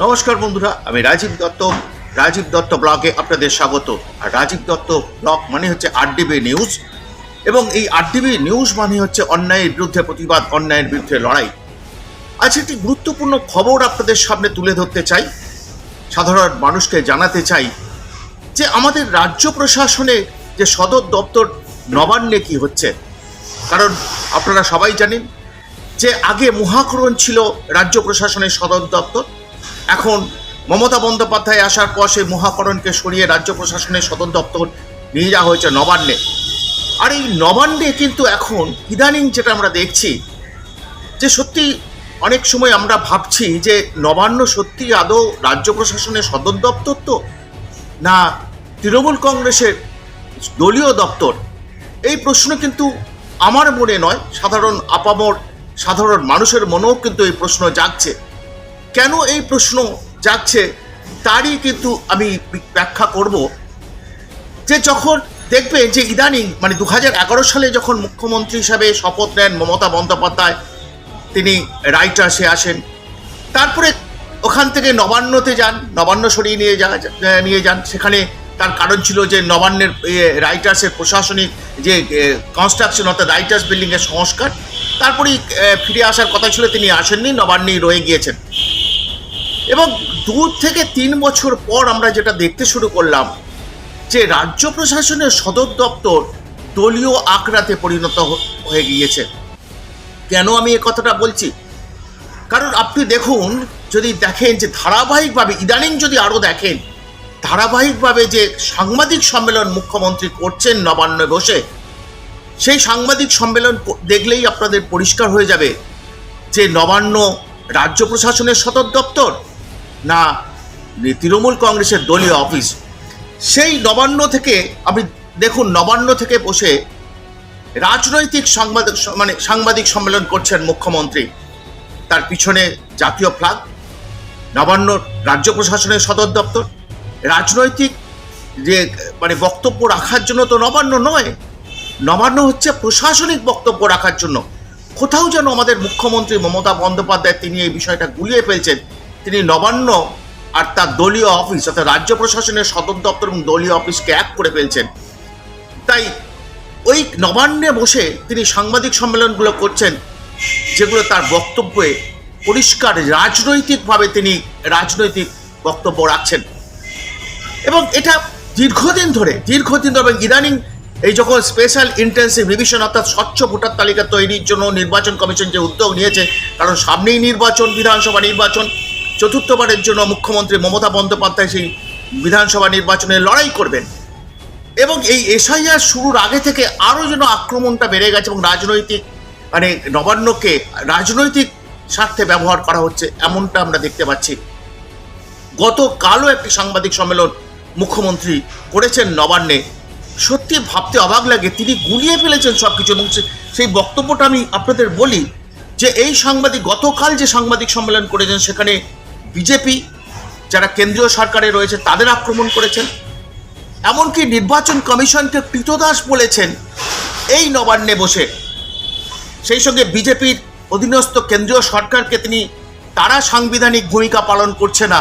নমস্কার বন্ধুরা, আমি রাজীব দত্ত ব্লগে আপনাদের স্বাগত। আর রাজীব দত্ত ব্লগ মানে হচ্ছে আরডিবি নিউজ, এবং এই আরডিবি নিউজ মানে হচ্ছে অন্যায়ের বিরুদ্ধে প্রতিবাদ, অন্যায়ের বিরুদ্ধে লড়াই। আজ একটি গুরুত্বপূর্ণ খবর আপনাদের সামনে তুলে ধরতে চাই, সাধারণ মানুষকে জানাতে চাই যে আমাদের রাজ্য প্রশাসনে যে সদর দপ্তর নবান্নে কি হচ্ছে। কারণ আপনারা সবাই জানেন যে আগে মহাকরণ ছিল রাজ্য প্রশাসনের সদর দপ্তর। এখন মমতা বন্দ্যোপাধ্যায় আসার পর সেই মহাকরণকে সরিয়ে রাজ্য প্রশাসনের সদর দপ্তর নিয়ে যাওয়া হয়েছে নবান্নে। আর এই নবান্নে কিন্তু এখন ইদানিং যেটা আমরা দেখছি যে সত্যি অনেক সময় আমরা ভাবছি যে নবান্ন সত্যি আদৌ রাজ্য প্রশাসনের সদর দপ্তর তো, না তৃণমূল কংগ্রেসের দলীয় দপ্তর। এই প্রশ্ন কিন্তু আমার মনে নয়, সাধারণ মানুষের মনেও কিন্তু এই প্রশ্ন জাগছে। কেন এই প্রশ্ন জাগছে তারই কিন্তু আমি ব্যাখ্যা করব। যে যখন দেখবে যে ইদানিং মানে 2011 সালে যখন মুখ্যমন্ত্রী হিসাবে শপথ নেন মমতা বন্দ্যোপাধ্যায়, তিনি রাইটার্সে আসেন, তারপরে ওখান থেকে নবান্নতে যান, নবান্ন সরিয়ে নিয়ে যান। সেখানে তার কারণ ছিল যে নবান্নের রাইটার্সের প্রশাসনিক যে কনস্ট্রাকশন, অর্থাৎ রাইটার্স বিল্ডিংয়ের সংস্কার, তারপরেই ফিরে আসার কথা ছিল, তিনি আসেননি, নবান্নেই রয়ে গিয়েছেন। এবং 2 থেকে 3 বছর পর আমরা যেটা দেখতে শুরু করলাম যে রাজ্য প্রশাসনের সদর দপ্তর দলীয় আখড়াতে পরিণত হয়ে গিয়েছে। কেন আমি এ কথাটা বলছি? কারণ আপনি দেখুন, যদি দেখেন যে ধারাবাহিকভাবে ইদানিং যদি আরও দেখেন ধারাবাহিকভাবে যে সাংবাদিক সম্মেলন মুখ্যমন্ত্রী করছেন নবান্নে বসে, সেই সাংবাদিক সম্মেলন দেখলেই আপনাদের পরিষ্কার হয়ে যাবে যে নবান্ন রাজ্য প্রশাসনের সদর দপ্তর না তৃণমূল কংগ্রেসের দলীয় অফিস। সেই নবান্ন থেকে আপনি দেখুন, নবান্ন থেকে বসে রাজনৈতিক সাংবাদিক সম্মেলন করছেন মুখ্যমন্ত্রী, তার পিছনে জাতীয় ফ্ল্যাগ। নবান্ন রাজ্য প্রশাসনের সদর দপ্তর, রাজনৈতিক যে বক্তব্য রাখার জন্য তো নবান্ন নয়, নবান্ন হচ্ছে প্রশাসনিক বক্তব্য রাখার জন্য। কোথাও যেন আমাদের মুখ্যমন্ত্রী মমতা বন্দ্যোপাধ্যায় তিনি এই বিষয়টা গুলিয়ে ফেলছেন। তিনি নবান্ন আর তার দলীয় অফিস, অর্থাৎ রাজ্য প্রশাসনের সদর দপ্তর এবং দলীয় অফিসকে এক করে ফেলছেন। তাই ওই নবান্নে বসে তিনি সাংবাদিক সম্মেলনগুলো করছেন, যেগুলো তার বক্তব্যে পরিষ্কার রাজনৈতিকভাবে তিনি রাজনৈতিক বক্তব্য রাখছেন। এবং এটা দীর্ঘদিন ধরে এবং ইদানিং এই যখন স্পেশাল ইন্টেন্সিভ রিভিশন, অর্থাৎ স্বচ্ছ ভোটার তালিকা তৈরির জন্য নির্বাচন কমিশন যে উদ্যোগ নিয়েছে, কারণ সামনেই নির্বাচন, বিধানসভা নির্বাচন, চতুর্থবারের জন্য মুখ্যমন্ত্রী মমতা বন্দ্যোপাধ্যায় সেই বিধানসভা নির্বাচনে লড়াই করবেন। এবং এই এসআইআর শুরুর আগে থেকে আরও যেন আক্রমণটা বেড়ে গেছে এবং রাজনৈতিক নবান্নকে রাজনৈতিক স্বার্থে ব্যবহার করা হচ্ছে, এমনটা আমরা দেখতে পাচ্ছি। গতকালও একটি সাংবাদিক সম্মেলন মুখ্যমন্ত্রী করেছেন নবান্নে। সত্যি ভাবতে অবাক লাগে, তিনি গুলিয়ে ফেলেছেন সব কিছু। এবং সেই বক্তব্যটা আমি আপনাদের বলি যে এই গতকাল যে সাংবাদিক সম্মেলন করেছেন, সেখানে বিজেপি যারা কেন্দ্রীয় সরকারে রয়েছে তাদের আক্রমণ করেছেন। এমনকি নির্বাচন কমিশনকে কৃতদাস বলেছেন এই নবান্নে বসে। সেই সঙ্গে বিজেপির অধীনস্থ কেন্দ্রীয় সরকারকে তারা সাংবিধানিক ভূমিকা পালন করছে না,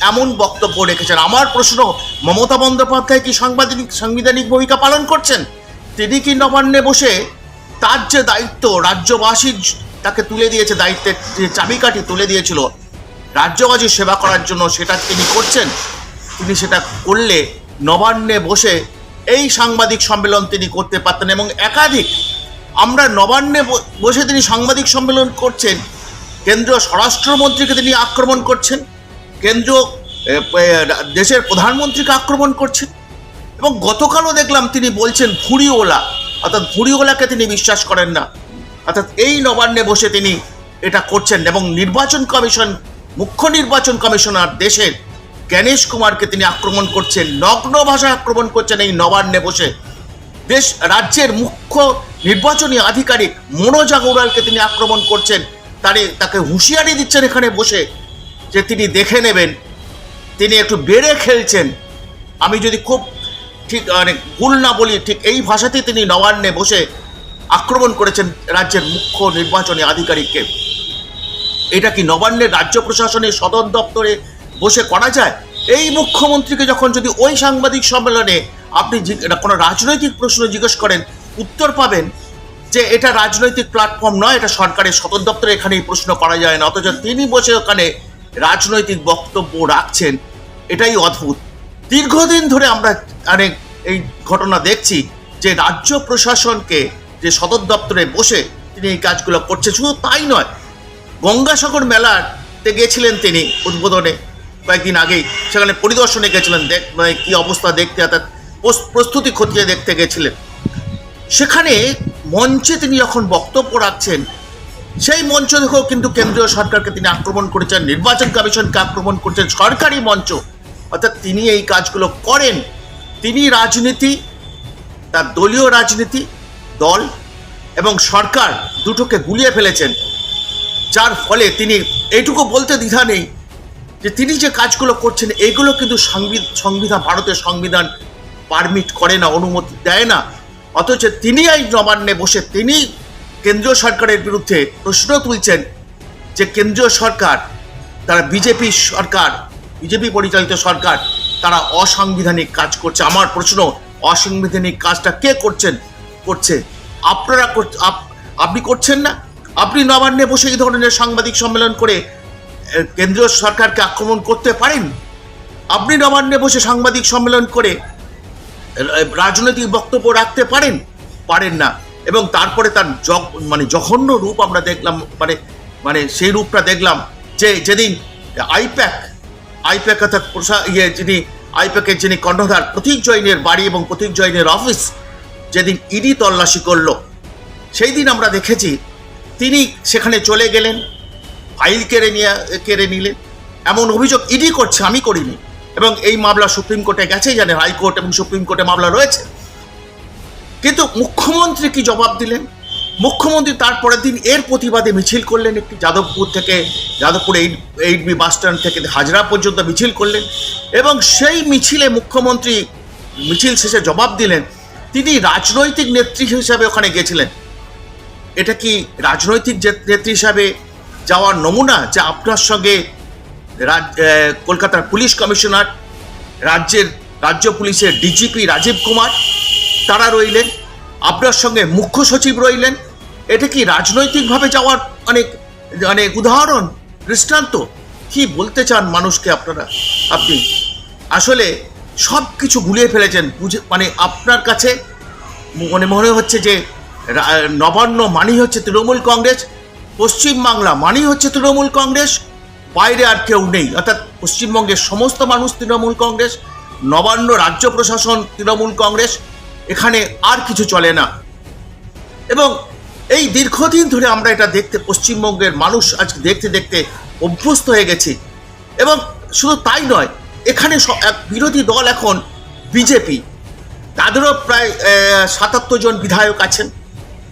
এমন বক্তব্য রেখেছেন। আমার প্রশ্ন, মমতা বন্দ্যোপাধ্যায় কি সাংবিধানিক ভূমিকা পালন করছেন? তিনি কি নবান্নে বসে তার যে দায়িত্ব রাজ্যবাসীর তাকে তুলে দিয়েছে, দায়িত্বের যে চাবিকাঠি তুলে দিয়েছিল রাজ্যবাসীর সেবা করার জন্য, সেটা তিনি করছেন? তিনি সেটা করলে নবান্নে বসে এই সাংবাদিক সম্মেলন তিনি করতে পারতেন। এবং একাধিক আমরা নবান্নে বসে তিনি সাংবাদিক সম্মেলন করছেন, কেন্দ্রীয় স্বরাষ্ট্রমন্ত্রীকে তিনি আক্রমণ করছেন, কেন্দ্রীয় দেশের প্রধানমন্ত্রীকে আক্রমণ করছেন। এবং গতকালও দেখলাম তিনি বলছেন ভুঁড়িওয়ালা, অর্থাৎ ভুঁড়িওয়ালাকে তিনি বিশ্বাস করেন না। অর্থাৎ এই নবান্নে বসে তিনি এটা করছেন। এবং মুখ্য নির্বাচন কমিশনার দেশের জ্ঞানেশ কুমারকে তিনি আক্রমণ করছেন, নগ্ন ভাষায় আক্রমণ করছেন এই নবান্নে বসে। রাজ্যের মুখ্য নির্বাচনী আধিকারিক মনোজ আগরওয়ালকে তিনি আক্রমণ করছেন, তাকে হুঁশিয়ারি দিচ্ছেন এখানে বসে যে তিনি দেখে নেবেন, তিনি একটু বেড়ে খেলছেন। আমি যদি খুব ঠিক ভুল না বলি, ঠিক এই ভাষাতেই তিনি নবান্নে বসে আক্রমণ করেছেন রাজ্যের মুখ্য নির্বাচনী আধিকারিককে। এটা কি নবান্নের রাজ্য প্রশাসনের সদর দপ্তরে বসে করা যায়? এই মুখ্যমন্ত্রীকে যখন যদি ওই সাংবাদিক সম্মেলনে আপনি কোনো রাজনৈতিক প্রশ্ন জিজ্ঞেস করেন, উত্তর পাবেন যে এটা রাজনৈতিক প্ল্যাটফর্ম নয়, এটা সরকারের সদর দপ্তরে, এখানে এই প্রশ্ন করা যায় না, অথচ তিনি বসে ওখানে রাজনৈতিক বক্তব্য রাখছেন। এটাই অদ্ভুত। দীর্ঘদিন ধরে আমরা অনেক এই ঘটনা দেখছি যে রাজ্য প্রশাসনকে যে সদর দপ্তরে বসে তিনি এই কাজগুলো করছে। শুধু তাই নয়, গঙ্গাসাগর মেলাতে গেছিলেন তিনি উদ্বোধনে কয়েকদিন আগেই, সেখানে পরিদর্শনে গেছিলেন, কি অবস্থা দেখতে, অর্থাৎ প্রস্তুতি খতিয়ে দেখতে গেছিলেন। সেখানে মঞ্চে তিনি যখন বক্তব্য রাখছেন, সেই মঞ্চ থেকেও কিন্তু কেন্দ্রীয় সরকারকে তিনি আক্রমণ করেছেন, নির্বাচন কমিশনকে আক্রমণ করছেন, সরকারি মঞ্চ। অর্থাৎ তিনি এই কাজগুলো করেন। তিনি রাজনীতি, তার দলীয় রাজনীতি, দল এবং সরকার দুটোকে গুলিয়ে ফেলেছেন, যার ফলে তিনি এইটুকু বলতে দ্বিধা নেই যে তিনি যে কাজগুলো করছেন এগুলো কিন্তু সংবিধান, ভারতের সংবিধান পারমিট করে না, অনুমতি দেয় না। অথচ তিনি এই নবান্নে বসে তিনি কেন্দ্রীয় সরকারের বিরুদ্ধে প্রশ্ন তুলছেন যে কেন্দ্রীয় সরকার, তারা বিজেপি সরকার, বিজেপি পরিচালিত সরকার, তারা অসাংবিধানিক কাজ করছে। আমার প্রশ্ন, অসাংবিধানিক কাজটা কে করছে? আপনি করছেন না? আপনি নবান্নে বসে এই ধরনের সাংবাদিক সম্মেলন করে কেন্দ্রীয় সরকারকে আক্রমণ করতে পারেন? আপনি নবান্নে বসে সাংবাদিক সম্মেলন করে রাজনৈতিক বক্তব্য রাখতে পারেন না। এবং তারপরে তার জঘন্য রূপ আমরা দেখলাম, মানে সেই রূপটা দেখলাম যে যেদিন আইপ্যাক অর্থাৎ যিনি আইপ্যাকের যিনি কর্ণধার প্রতীক জৈনের বাড়ি এবং প্রতীক জৈনের অফিস যেদিন ইডি তল্লাশি করলো, সেই দিন আমরা দেখেছি তিনি সেখানে চলে গেলেন, ফাইল কেড়ে নিলেন। এমন অভিযোগ ইডি করছে, আমি করিনি। এবং এই মামলা সুপ্রিম কোর্টে গেছেই, জানেন, হাইকোর্ট এবং সুপ্রিম কোর্টে মামলা রয়েছে। কিন্তু মুখ্যমন্ত্রী কি জবাব দিলেন? মুখ্যমন্ত্রী তারপরের দিন এর প্রতিবাদে মিছিল করলেন, একটি যাদবপুর 8B বাস স্ট্যান্ড থেকে হাজরা পর্যন্ত মিছিল করলেন। এবং সেই মিছিলে মুখ্যমন্ত্রী মিছিল শেষে জবাব দিলেন, তিনি রাজনৈতিক নেত্রী হিসাবে ওখানে গেছিলেন। এটা কি রাজনৈতিক নেত্রী হিসাবে যাওয়ার নমুনা? যে আপনার সঙ্গে কলকাতার পুলিশ কমিশনার, রাজ্য পুলিশের ডিজিপি রাজীব কুমার তারা রইলেন, আপনার সঙ্গে মুখ্য সচিব রইলেন। এটা কি রাজনৈতিকভাবে যাওয়ার অনেক উদাহরণ, দৃষ্টান্ত? কি বলতে চান মানুষকে আপনি আসলে সব কিছু গুলিয়ে ফেলেছেন। আপনার কাছে মনে হচ্ছে যে নবান্ন মানেই হচ্ছে তৃণমূল কংগ্রেস, পশ্চিমবাংলা মানেই হচ্ছে তৃণমূল কংগ্রেস, বাইরে আর কেউ নেই। অর্থাৎ পশ্চিমবঙ্গের সমস্ত মানুষ তৃণমূল কংগ্রেস, নবান্ন রাজ্য প্রশাসন তৃণমূল কংগ্রেস, এখানে আর কিছু চলে না। এবং এই দীর্ঘদিন ধরে আমরা এটা দেখতে, পশ্চিমবঙ্গের মানুষ আজকে দেখতে অভ্যস্ত হয়ে গেছি। এবং শুধু তাই নয়, এখানে বিরোধী দল এখন বিজেপি, তাদেরও প্রায় 77 জন বিধায়ক আছেন।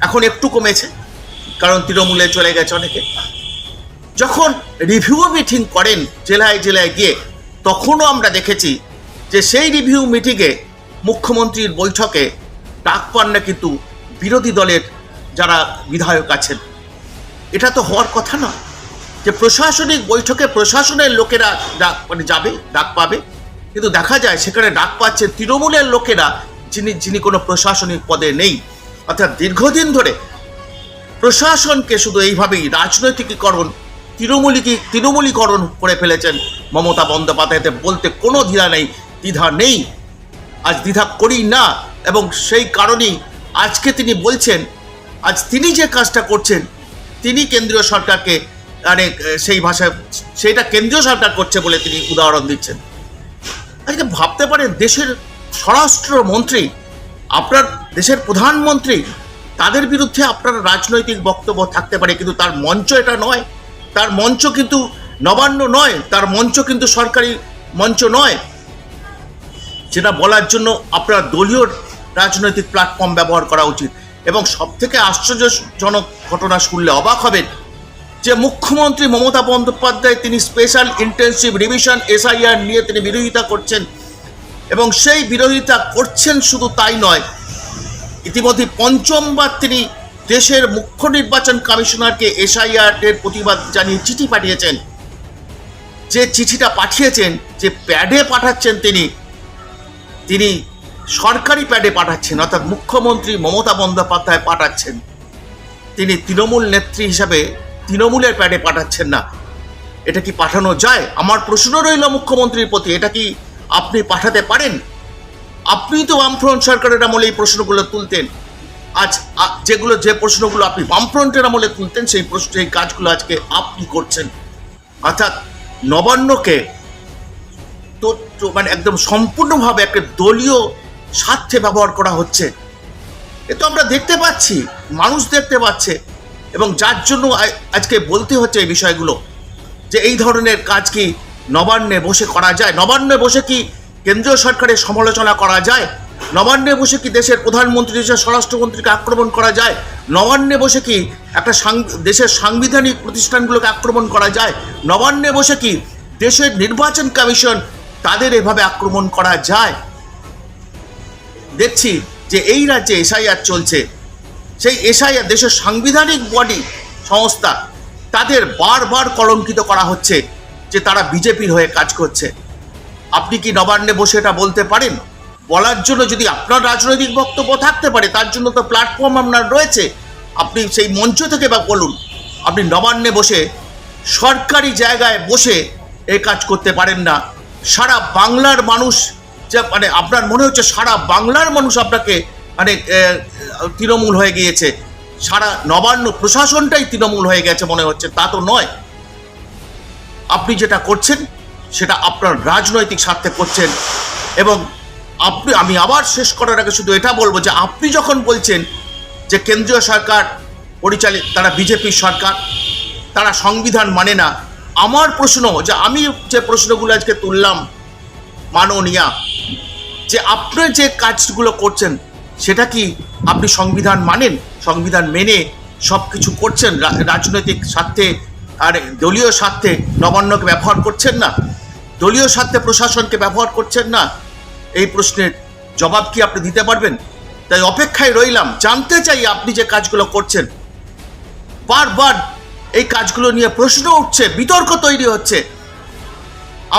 এখন একটু কমেছে, কারণ তৃণমূলে চলে গেছে অনেকে। যখন রিভিউ মিটিং করেন জেলায় গিয়ে, তখনও আমরা দেখেছি যে সেই রিভিউ মিটিংয়ে মুখ্যমন্ত্রীর বৈঠকে ডাক পান না কিন্তু বিরোধী দলের যারা বিধায়ক আছেন। এটা তো হওয়ার কথা না, যে প্রশাসনিক বৈঠকে প্রশাসনের লোকেরা ডাক পাবে, কিন্তু দেখা যায় সেখানে ডাক পাচ্ছে তৃণমূলের লোকেরা, যিনি কোনো প্রশাসনিক পদে নেই। অর্থাৎ দীর্ঘদিন ধরে প্রশাসনকে শুধু এইভাবেই রাজনৈতিকীকরণ, তৃণমূলীকরণ করে ফেলেছেন মমতা বন্দ্যোপাধ্যায়তে। বলতে কোনো দ্বিধা নেই, আজ দ্বিধা করি না। এবং সেই কারণেই আজকে তিনি বলছেন, আজ তিনি যে কাজটা করছেন, তিনি কেন্দ্রীয় সরকারকে সেই ভাষায় সেইটা কেন্দ্রীয় সরকার করছে বলে তিনি উদাহরণ দিচ্ছেন। আজকে ভাবতে পারেন, দেশের স্বরাষ্ট্রমন্ত্রী, আপনার দেশের প্রধানমন্ত্রী, তাদের বিরুদ্ধে আপনার রাজনৈতিক বক্তব্য থাকতে পারে, কিন্তু তার মঞ্চ এটা নয়, তার মঞ্চ কিন্তু নবান্ন নয়, তার মঞ্চ কিন্তু সরকারি মঞ্চ নয়, যেটা বলার জন্য আপনার দলীয় রাজনৈতিক প্ল্যাটফর্ম ব্যবহার করা উচিত। এবং সবথেকে আশ্চর্যজনক ঘটনা শুনলে অবাক হবেন যে মুখ্যমন্ত্রী মমতা বন্দ্যোপাধ্যায় তিনি স্পেশাল ইন্টেনসিভ রিভিশন SIR নিয়ে তিনি বিরোধিতা করছেন। এবং সেই বিরোধিতা করছেন শুধু তাই নয়, ইতিমধ্যে পঞ্চমবার তিনি দেশের মুখ্য নির্বাচন কমিশনারকে SIR এর প্রতিবাদ জানিয়ে চিঠি পাঠিয়েছেন। যে চিঠিটা পাঠিয়েছেন, যে প্যাডে পাঠাচ্ছেন, তিনি সরকারি প্যাডে পাঠাচ্ছেন, অর্থাৎ মুখ্যমন্ত্রী মমতা বন্দ্যোপাধ্যায় পাঠাচ্ছেন। তিনি তৃণমূল নেত্রী হিসাবে তৃণমূলের প্যাডে পাঠাচ্ছেন না। এটা কি পাঠানো যায়? আমার প্রশ্ন রইল মুখ্যমন্ত্রীর প্রতি, এটা কি আপনি পাঠাতে পারেন? আপনি তো বামফ্রন্ট সরকারের আমলে এই প্রশ্নগুলো তুলতেন। আজ যে প্রশ্নগুলো আপনি বামফ্রন্টের আমলে তুলতেন, সেই কাজগুলো আজকে আপনি করছেন। অর্থাৎ নবান্নকে তো মানে একদম সম্পূর্ণভাবে একটা দলীয় স্বার্থে ব্যবহার করা হচ্ছে। এ তো আমরা দেখতে পাচ্ছি, মানুষ দেখতে পাচ্ছে, এবং যার জন্য আজকে বলতে হচ্ছে এই বিষয়গুলো, যে এই ধরনের কাজ কি নবান্নে বসে করা যায়? নবান্নে বসে কি কেন্দ্রীয় সরকারের সমালোচনা করা যায়? নবান্নে বসে কি দেশের প্রধানমন্ত্রী, দেশের স্বরাষ্ট্রমন্ত্রীকে আক্রমণ করা যায়? নবান্নে বসে কি একটা দেশের সাংবিধানিক প্রতিষ্ঠানগুলোকে আক্রমণ করা যায়? নবান্নে বসে কি দেশের নির্বাচন কমিশন, তাদের এভাবে আক্রমণ করা যায়? দেখছি যে এই রাজ্যে এসআইআর চলছে, সেই এসআইআর দেশের সাংবিধানিক বডি সংস্থা, তাদের বারবার কলঙ্কিত করা হচ্ছে যে তারা বিজেপির হয়ে কাজ করছে। আপনি কি নবান্নে বসে এটা বলতে পারেন? বলার জন্য যদি আপনার রাজনৈতিক বক্তব্য থাকতে পারে, তার জন্য তো প্ল্যাটফর্ম আপনার রয়েছে, আপনি সেই মঞ্চ থেকে বা বলুন। আপনি নবান্নে বসে, সরকারি জায়গায় বসে এই কাজ করতে পারেন না। সারা বাংলার মানুষ, যে মানে আপনার মনে হচ্ছে সারা বাংলার মানুষ আপনাকে মানে তৃণমূল হয়ে গিয়েছে, সারা নবান্ন প্রশাসনটাই তৃণমূল হয়ে গেছে মনে হচ্ছে। তা তো নয়। আপনি যেটা করছেন সেটা আপনার রাজনৈতিক স্বার্থে করছেন। এবং আমি আবার শেষ করার আগে শুধু এটা বলবো যে আপনি যখন বলছেন যে কেন্দ্রীয় সরকার পরিচালিত, তারা বিজেপির সরকার, তারা সংবিধান মানে না, আমার প্রশ্ন, যে আমি যে প্রশ্নগুলো আজকে তুললাম মাননীয়া, যে আপনি যে কাজগুলো করছেন সেটা কি আপনি সংবিধান মানেন? সংবিধান মেনে সব কিছু করছেন? রাজনৈতিক স্বার্থে আর দলীয় স্বার্থে নবান্নকে ব্যবহার করছেন না? দলীয় স্বার্থে প্রশাসনকে ব্যবহার করছেন না? এই প্রশ্নের জবাব কি আপনি দিতে পারবেন? তাই অপেক্ষায় রইলাম, জানতে চাই আপনি যে কাজগুলো করছেন। বারবার এই কাজগুলো নিয়ে প্রশ্ন উঠছে, বিতর্ক তৈরি হচ্ছে।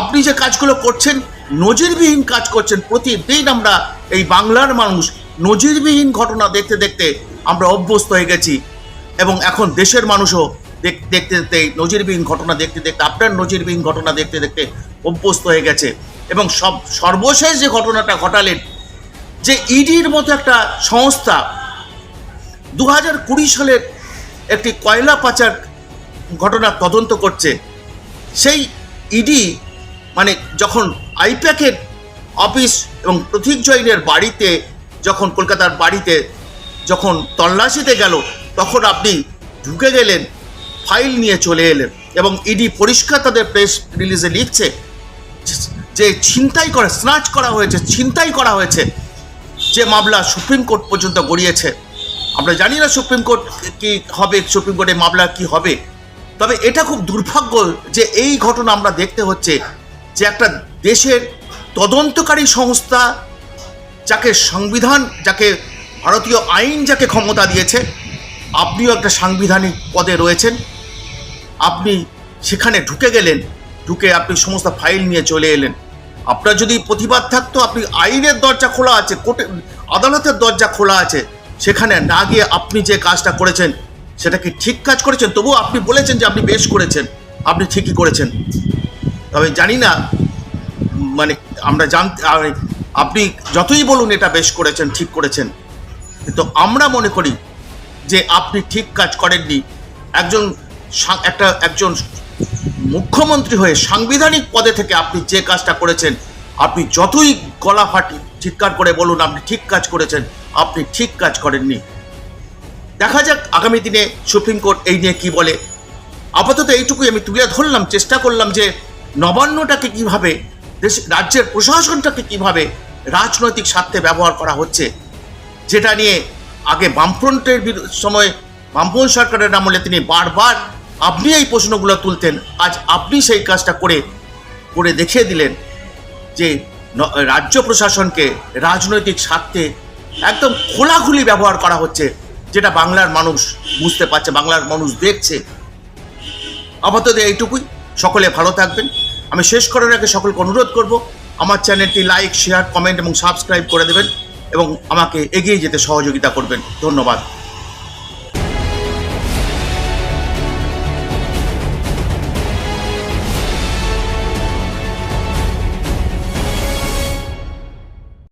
আপনি যে কাজগুলো করছেন নজিরবিহীন কাজ করছেন। প্রতিদিন আমরা এই বাংলার মানুষ নজিরবিহীন ঘটনা দেখতে দেখতে আমরা অভ্যস্ত হয়ে গেছি, এবং এখন দেশের মানুষও দেখতে দেখতে নজিরবিহীন ঘটনা দেখতে দেখতে, আপনার নজিরবিহীন ঘটনা দেখতে দেখতে অভ্যস্ত হয়ে গেছে। এবং সর্বশেষ যে ঘটনাটা ঘটালেন, যে ইডির মতো একটা সংস্থা 2020 সালের একটি কয়লা পাচার ঘটনার তদন্ত করছে, সেই ইডি মানে যখন আইপ্যাকের অফিস এবং প্রতীক জৈনের বাড়িতে, যখন কলকাতার বাড়িতে যখন তল্লাশিতে গেল, তখন আপনি ঢুকে গেলেন, ফাইল নিয়ে চলে এলেন, এবং ইডি পরিষ্কার তাদের প্রেস রিলিজে লিখছে যে স্নাচ করা হয়েছে, ছিনতাই করা হয়েছে, যে মামলা সুপ্রিম কোর্ট পর্যন্ত গড়িয়েছে। আমরা জানি না সুপ্রিম কোর্ট কি হবে, সুপ্রিম কোর্টে মামলা কি হবে। তবে এটা খুব দুর্ভাগ্য যে এই ঘটনা আমরা দেখতে হচ্ছে, যে একটা দেশের তদন্তকারী সংস্থা, যাকে সংবিধান, যাকে ভারতীয় আইন যাকে ক্ষমতা দিয়েছে, আপনিও একটা সাংবিধানিক পদে রয়েছেন, আপনি সেখানে ঢুকে গেলেন, ঢুকে আপনি সমস্ত ফাইল নিয়ে চলে এলেন। আপনার যদি প্রতিবাদ থাকতো, আপনি আইনের দরজা খোলা আছে, কোর্টে আদালতের দরজা খোলা আছে, সেখানে না গিয়ে আপনি যে কাজটা করেছেন সেটা কি ঠিক কাজ করেছেন? তবুও আপনি বলেছেন যে আপনি বেশ করেছেন, আপনি ঠিকই করেছেন। তবে জানি না, মানে আমরা আপনি যতই বলুন এটা বেশ করেছেন, ঠিক করেছেন, কিন্তু আমরা মনে করি যে আপনি ঠিক কাজ করেননি। একজন মুখ্যমন্ত্রী হয়ে সাংবিধানিক পদে থেকে আপনি যে কাজটা করেছেন, আপনি যতই গলা ফাটি চিৎকার করে বলুন আপনি ঠিক কাজ করেছেন, আপনি ঠিক কাজ করেননি। দেখা যাক আগামী দিনে সুপ্রিম কোর্ট এই নিয়ে কি বলে। আপাতত এইটুকুই আমি তুলে ধরলাম, চেষ্টা করলাম যে নবান্নটাকে কিভাবে, রাজ্যের প্রশাসনটাকে কিভাবে রাজনৈতিক স্বার্থে ব্যবহার করা হচ্ছে, যেটা নিয়ে আগে বামফ্রন্টের সময়, বামফ্রন্ট সরকারের আমলে তিনি বারবার আপনি এই প্রশ্নগুলো তুলতেন। আজ আপনি সেই কাজটা করে দেখিয়ে দিলেন যে রাজ্য প্রশাসনকে রাজনৈতিক স্বার্থে একদম খোলাখুলি ব্যবহার করা হচ্ছে, যেটা বাংলার মানুষ বুঝতে পারছে, বাংলার মানুষ দেখছে। আপাতত এইটুকুই। সকলে ভালো থাকবেন। আমি শেষ করার আগে সকলকে অনুরোধ করব আমার চ্যানেলটি লাইক, শেয়ার, কমেন্ট এবং সাবস্ক্রাইব করে দেবেন এবং আমাকে এগিয়ে যেতে সহযোগিতা করবেন। ধন্যবাদ।